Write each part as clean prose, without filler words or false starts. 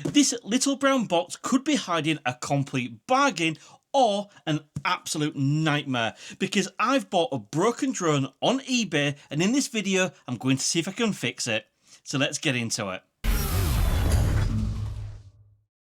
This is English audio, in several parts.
This little brown box could be hiding a complete bargain or an absolute nightmare, because I've bought a broken drone on eBay, and in this video I'm going to see if I can fix it. So let's get into it.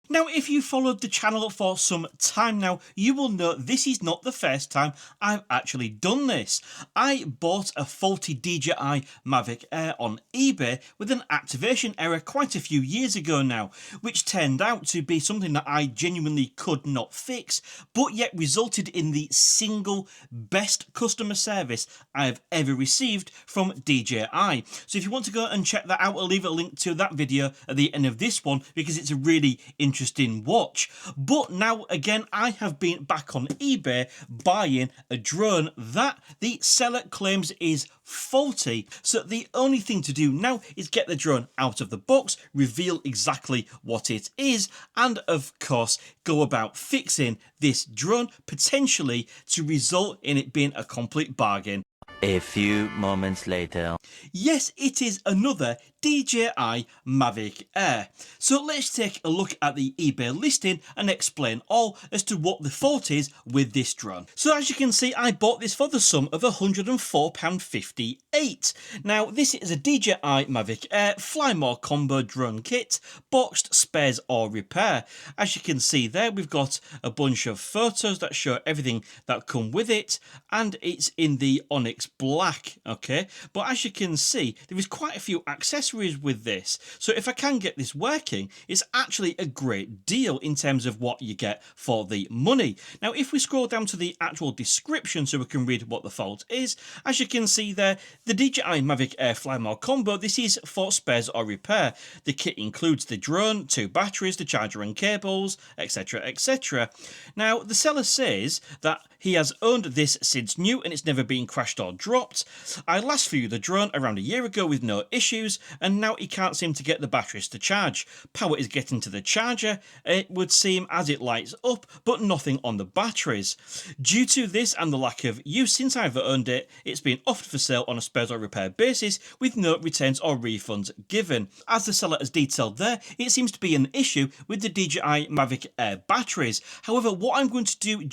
Now, if you followed the channel for some time now, you will know this is not the first time I've actually done this. I bought a faulty DJI Mavic Air on eBay with an activation error quite a few years ago now, which turned out to be something that I genuinely could not fix, but yet resulted in the single best customer service I have ever received from DJI. So if you want to go and check that out, I'll leave a link to that video at the end of this one, because it's a really interesting watch. But now again, I have been back on eBay buying a drone that the seller claims is faulty. So the only thing to do now is get the drone out of the box, reveal exactly what it is, and of course go about fixing this drone, potentially to result in it being a complete bargain. A few moments later. Yes, it is another DJI Mavic Air. So let's take a look at the eBay listing and explain all as to what the fault is with this drone. So as you can see, I bought this for the sum of £104.58. Now this is a DJI Mavic Air Fly More Combo drone kit, boxed, spares or repair. As you can see there, we've got a bunch of photos that show everything that come with it, and it's in the Onyx Black, okay? But as you can see, there is quite a few accessories with this. So if I can get this working, it's actually a great deal in terms of what you get for the money. Now, if we scroll down to the actual description so we can read what the fault is, as you can see there, the DJI Mavic Air Fly More Combo, this is for spares or repair. The kit includes the drone, 2 batteries, the charger and cables, etc, etc. Now, the seller says that he has owned this since new and it's never been crashed or dropped. I last viewed the drone around a year ago with no issues, and now he can't seem to get the batteries to charge. Power is getting to the charger, it would seem, as it lights up, but nothing on the batteries. Due to this and the lack of use since I've owned it, it's been offered for sale on a spares or repair basis with no returns or refunds given. As the seller has detailed there, it seems to be an issue with the DJI Mavic Air batteries. However, what I'm going to do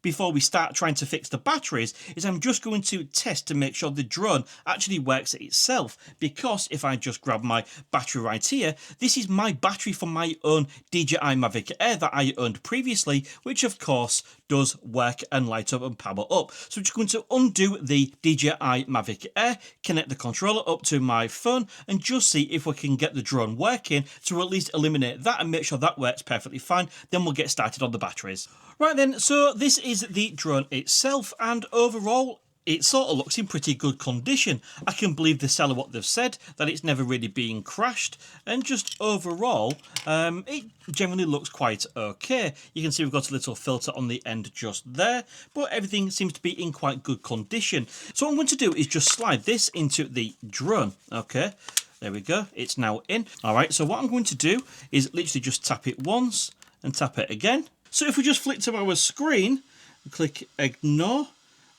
before we start trying to fix the batteries is I'm just going to test to make sure the drone actually works itself, because if I just grab my battery right here, this is my battery from my own DJI Mavic Air that I owned previously, which of course does work and light up and power up. So I'm just going to undo the DJI Mavic Air, connect the controller up to my phone, and just see if we can get the drone working to at least eliminate that and make sure that works perfectly fine. Then we'll get started on the batteries. Right then, so this is the drone itself, and overall it sort of looks in pretty good condition. I can believe the seller what they've said, that it's never really been crashed, and just overall it generally looks quite okay. You can see we've got a little filter on the end just there, but everything seems to be in quite good condition. So what I'm going to do is just slide this into the drone. Okay, there we go, it's now in. Alright, so what I'm going to do is literally just tap it once and tap it again. So if we just flick to our screen and click ignore,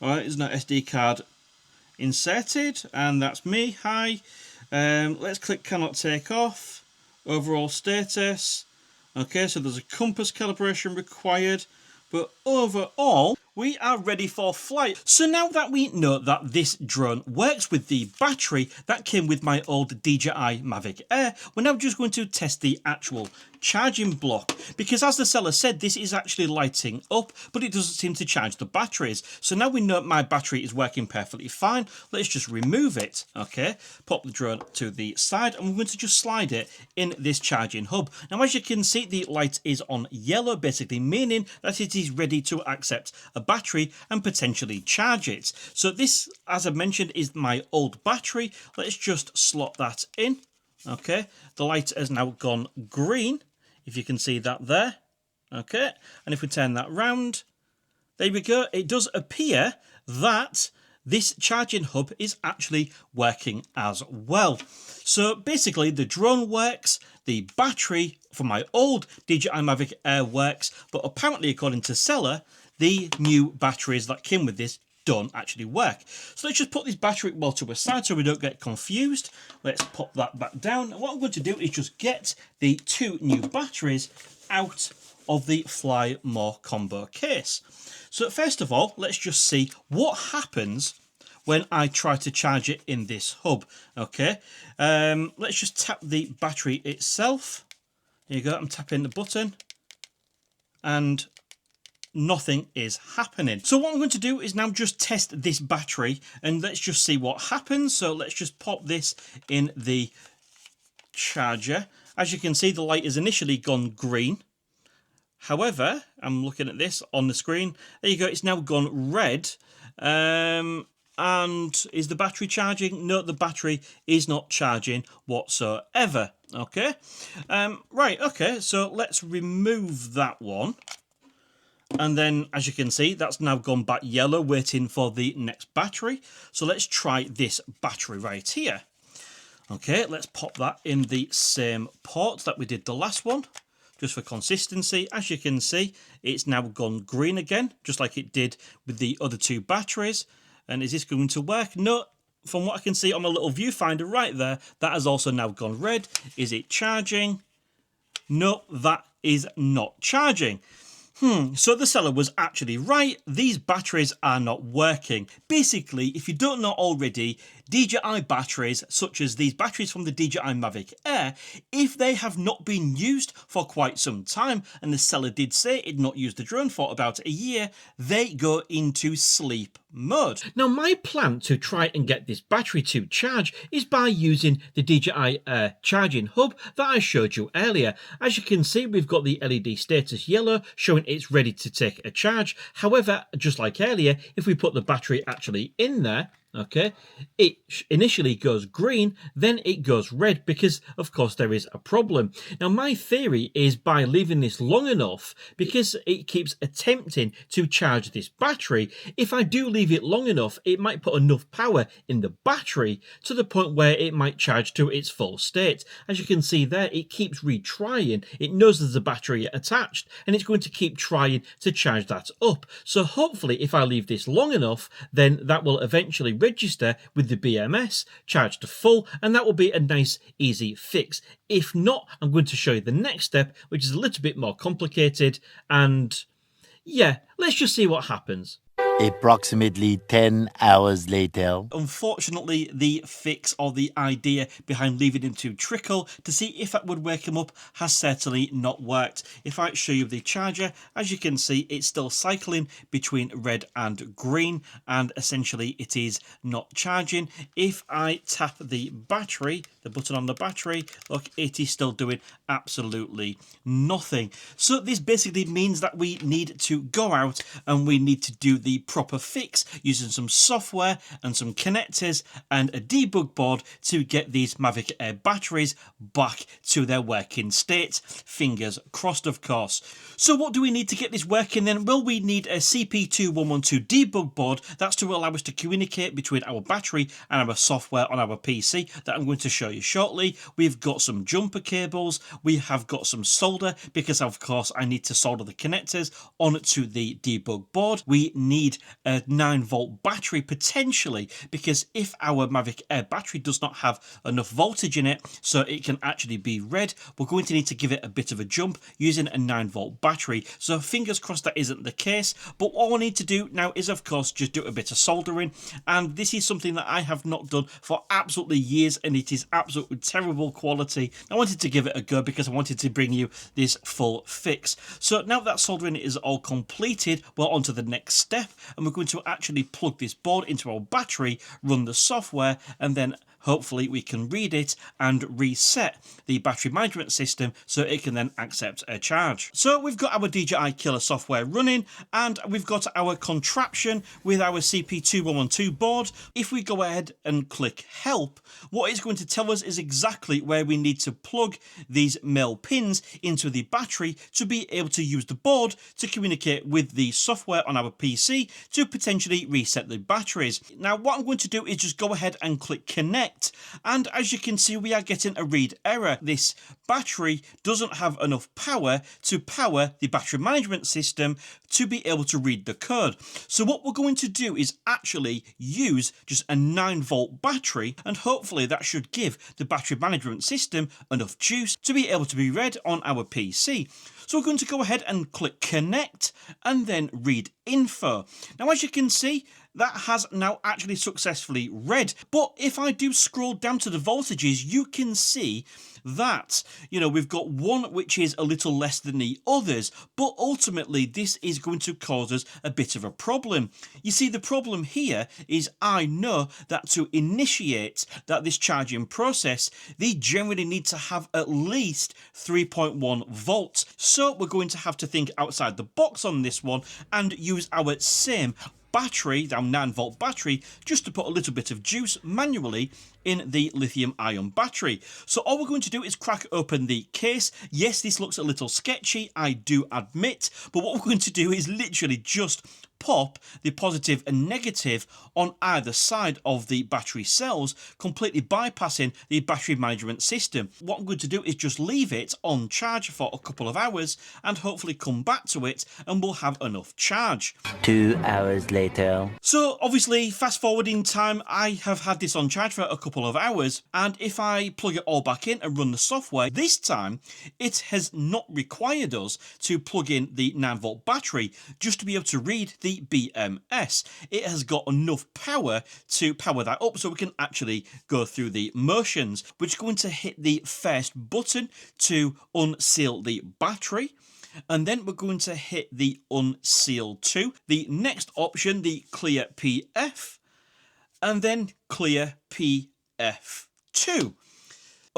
alright, there's no SD card inserted, and that's me. Hi. Let's click cannot take off. Overall status. Okay, so there's a compass calibration required, but overall we are ready for flight. So now that we know that this drone works with the battery that came with my old DJI Mavic Air, we're now just going to test the actual charging block, because as the seller said, this is actually lighting up, but it doesn't seem to charge the batteries. So now we know my battery is working perfectly fine. Let's just remove it. Okay, pop the drone to the side, and we're going to just slide it in this charging hub. Now, as you can see, the light is on yellow, basically meaning that it is ready to accept a battery and potentially charge it. So this, as I mentioned, is my old battery. Let's just slot that in. Okay, the light has now gone green, if you can see that there. Okay, and if we turn that round, there we go. It does appear that this charging hub is actually working as well. So basically the drone works, the battery for my old DJI Mavic Air works, but apparently according to seller, the new batteries that came with this don't actually work. So let's just put this battery well to a side so we don't get confused. Let's pop that back down. And what I'm going to do is just get the 2 new batteries out of the Fly More combo case. So first of all, let's just see what happens when I try to charge it in this hub. Okay, let's just tap the battery itself. There you go, I'm tapping the button and nothing is happening. So what I'm going to do is now just test this battery and let's just see what happens. So let's just pop this in the charger. As you can see, the light has initially gone green. However, I'm looking at this on the screen. There you go, it's now gone red. And is the battery charging? No, the battery is not charging whatsoever. Okay, right, okay, so let's remove that one. And then, as you can see, that's now gone back yellow, waiting for the next battery. So let's try this battery right here. Okay, let's pop that in the same port that we did the last one, just for consistency. As you can see, it's now gone green again, just like it did with the other 2 batteries. And is this going to work? No, from what I can see on my little viewfinder right there, that has also now gone red. Is it charging? No, that is not charging. So the seller was actually right. These batteries are not working. Basically, if you don't know already, DJI batteries, such as these batteries from the DJI Mavic Air, if they have not been used for quite some time, and the seller did say it not used the drone for about a year, they go into sleep mode. Now, my plan to try and get this battery to charge is by using the DJI charging hub that I showed you earlier. As you can see, we've got the LED status yellow showing it's ready to take a charge. However, just like earlier, if we put the battery actually in there, okay, it initially goes green, then it goes red because, of course, there is a problem. Now, my theory is by leaving this long enough, because it keeps attempting to charge this battery, if I do leave it long enough, it might put enough power in the battery to the point where it might charge to its full state. As you can see there, it keeps retrying. It knows there's a battery attached, and it's going to keep trying to charge that up. So hopefully, if I leave this long enough, then that will eventually register with the BMS, charge to full, and that will be a nice easy fix. If not, I'm going to show you the next step, which is a little bit more complicated, and yeah, let's just see what happens. Approximately 10 hours later. Unfortunately, the fix or the idea behind leaving him to trickle to see if that would wake him up has certainly not worked. If I show you the charger, as you can see, it's still cycling between red and green, and essentially it is not charging. If I tap the battery, the button on the battery, look, it is still doing absolutely nothing. So this basically means that we need to go out and we need to do the proper fix using some software and some connectors and a debug board to get these Mavic Air batteries back to their working state. Fingers crossed, of course. So what do we need to get this working then? Well, we need a CP2112 debug board. That's to allow us to communicate between our battery and our software on our PC that I'm going to show you shortly. We've got some jumper cables. We have got some solder because, of course, I need to solder the connectors onto the debug board. We need a 9-volt battery potentially, because if our Mavic Air battery does not have enough voltage in it so it can actually be read, we're going to need to give it a bit of a jump using a 9-volt battery. So fingers crossed that isn't the case, but all I need to do now is, of course, just do a bit of soldering, and this is something that I have not done for absolutely years, and it is absolutely terrible quality. I wanted to give it a go because I wanted to bring you this full fix. So now that soldering is all completed, we're on to the next step, and we're going to actually plug this board into our battery, run the software, and then hopefully we can read it and reset the battery management system so it can then accept a charge. So we've got our DJI Killer software running, and we've got our contraption with our CP2112 board. If we go ahead and click help, what it's going to tell us is exactly where we need to plug these male pins into the battery to be able to use the board to communicate with the software on our PC to potentially reset the batteries. Now what I'm going to do is just go ahead and click connect, connect. And as you can see, we are getting a read error. This battery doesn't have enough power to power the battery management system to be able to read the code. So what we're going to do is actually use just a 9-volt battery, and hopefully that should give the battery management system enough juice to be able to be read on our PC. So we're going to go ahead and click connect and then read info. Now, as you can see, that has now actually successfully read. But if I do scroll down to the voltages, you can see that, we've got one which is a little less than the others, but ultimately this is going to cause us a bit of a problem. You see, the problem here is I know that to initiate this charging process, they generally need to have at least 3.1 volts. So we're going to have to think outside the box on this one and use our same battery, our 9-volt battery, just to put a little bit of juice manually in the lithium ion battery. So all we're going to do is crack open the case. Yes, this looks a little sketchy, I do admit, but what we're going to do is literally just pop the positive and negative on either side of the battery cells, completely bypassing the battery management system. What I'm going to do is just leave it on charge for a couple of hours and hopefully come back to it and we'll have enough charge. 2 hours later. So obviously, fast forward in time, I have had this on charge for a couple of hours, and if I plug it all back in and run the software, this time it has not required us to plug in the 9-volt battery just to be able to read the BMS. It has got enough power to power that up so we can actually go through the motions. We're just going to hit the first button to unseal the battery, and then we're going to hit the unseal 2, the next option, the clear PF, and then clear PF2.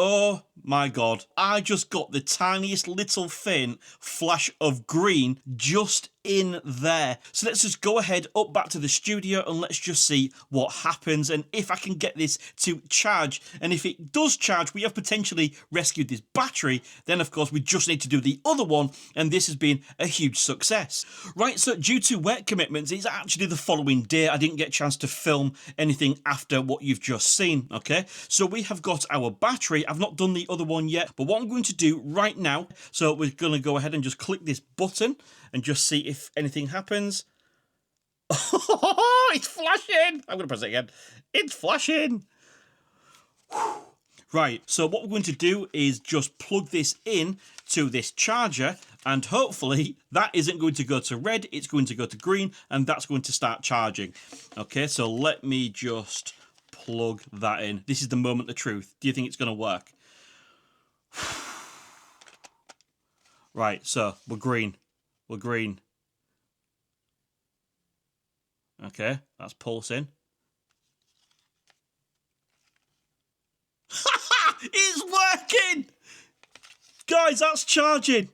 Oh my god, I just got the tiniest little faint flash of green just in there. So let's just go ahead up back to the studio and let's just see what happens and if I can get this to charge. And if it does charge, we have potentially rescued this battery. Then of course we just need to do the other one, and this has been a huge success. Right, so due to work commitments, it's actually the following day. I didn't get a chance to film anything after what you've just seen, okay? So we have got our battery. I've not done the other one yet, but what I'm going to do right now, so we're going to go ahead and just click this button and just see if anything happens. Oh, it's flashing! I'm going to press it again. It's flashing! Right, so what we're going to do is just plug this in to this charger, and hopefully that isn't going to go to red, it's going to go to green, and that's going to start charging. Okay, so let me just plug that in. This is the moment of truth. Do you think it's going to work? Right, so we're green. We're green. Okay, that's pulsing. It's working! Guys, that's charging.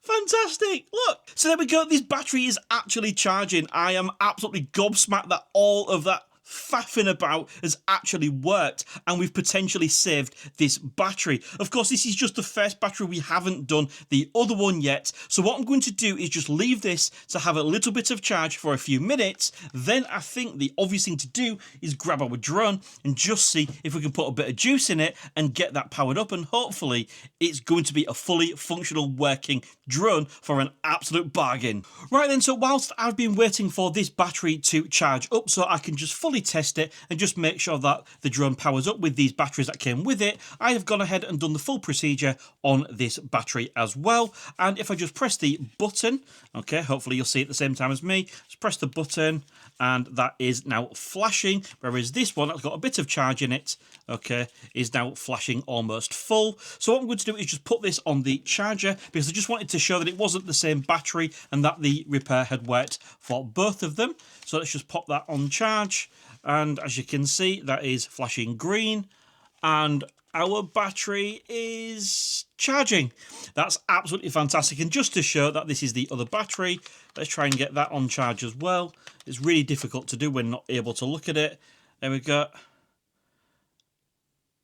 Fantastic, look. So there we go, this battery is actually charging. I am absolutely gobsmacked that all of that faffing about has actually worked, and we've potentially saved this battery. Of course, this is just the first battery. We haven't done the other one yet. So what I'm going to do is just leave this to have a little bit of charge for a few minutes. Then I think the obvious thing to do is grab our drone and just see if we can put a bit of juice in it and get that powered up, and hopefully it's going to be a fully functional working drone for an absolute bargain. Right then, so whilst I've been waiting for this battery to charge up so I can just fully test it and just make sure that the drone powers up with these batteries that came with it, I have gone ahead and done the full procedure on this battery as well. And if I just press the button, okay, hopefully you'll see it at the same time as me, just press the button and that is now flashing, whereas this one that's got a bit of charge in it, okay, is now flashing almost full. So what I'm going to do is just put this on the charger because I just wanted to show that it wasn't the same battery and that the repair had worked for both of them. So let's just pop that on charge, and as you can see that is flashing green and our battery is charging. That's absolutely fantastic. And just to show that this is the other battery, let's try and get that on charge as well. It's really difficult to do when not able to look at it. There we go.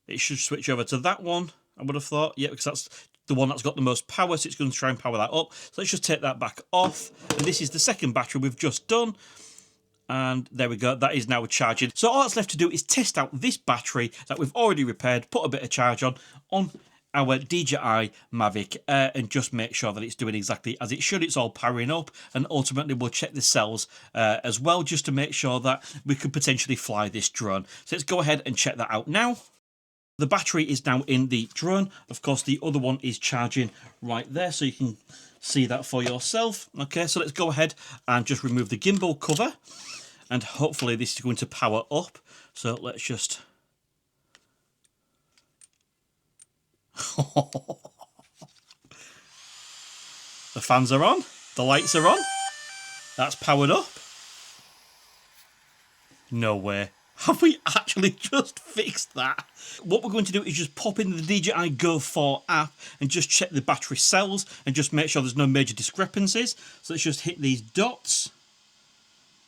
It should switch over to that one, I would have thought. Yeah, because that's the one that's got the most power, so it's going to try and power that up. So let's just take that back off. And this is the second battery we've just done. And there we go, that is now charging. So all that's left to do is test out this battery that we've already repaired, put a bit of charge on our DJI Mavic Air, and just make sure that it's doing exactly as it should. It's all powering up, and ultimately we'll check the cells as well, just to make sure that we could potentially fly this drone. So let's go ahead and check that out now. The battery is now in the drone. Of course, the other one is charging right there, so you can see that for yourself. Okay, so let's go ahead and just remove the gimbal cover, and hopefully this is going to power up. So let's just... The fans are on, the lights are on, that's powered up. No way. Have we actually just fixed that? What we're going to do is just pop in the DJI Go 4 app and just check the battery cells and just make sure there's no major discrepancies. So let's just hit these dots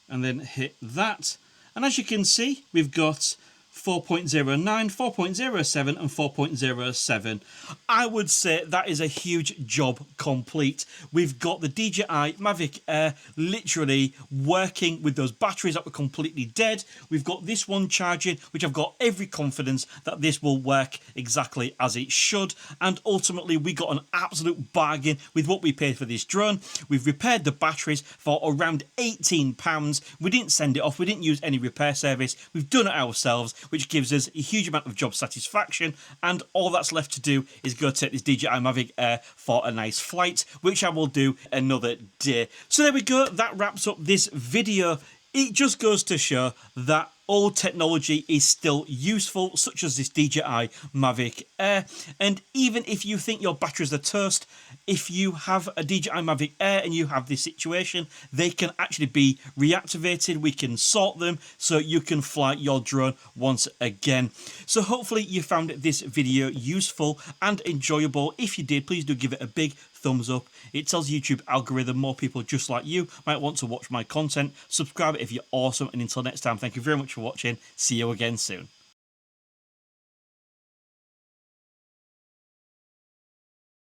and then hit that. And as you can see, we've got 4.09, 4.07 and 4.07. I would say that is a huge job complete. We've got the DJI Mavic Air literally working with those batteries that were completely dead. We've got this one charging, which I've got every confidence that this will work exactly as it should. And ultimately we got an absolute bargain with what we paid for this drone. We've repaired the batteries for around £18. We didn't send it off, we didn't use any repair service, we've done it ourselves, which gives us a huge amount of job satisfaction. And all that's left to do is go take this DJI Mavic Air for a nice flight, which I will do another day. So there we go, that wraps up this video. It just goes to show that old technology is still useful, such as this DJI Mavic Air. And even if you think your batteries are toast, if you have a DJI Mavic Air and you have this situation, they can actually be reactivated. We can sort them so you can fly your drone once again. So hopefully you found this video useful and enjoyable. If you did, please do give it a big thumbs up. It tells YouTube algorithm more people just like you might want to watch my content. Subscribe if you're awesome, and until next time, thank you very much for watching. See you again soon.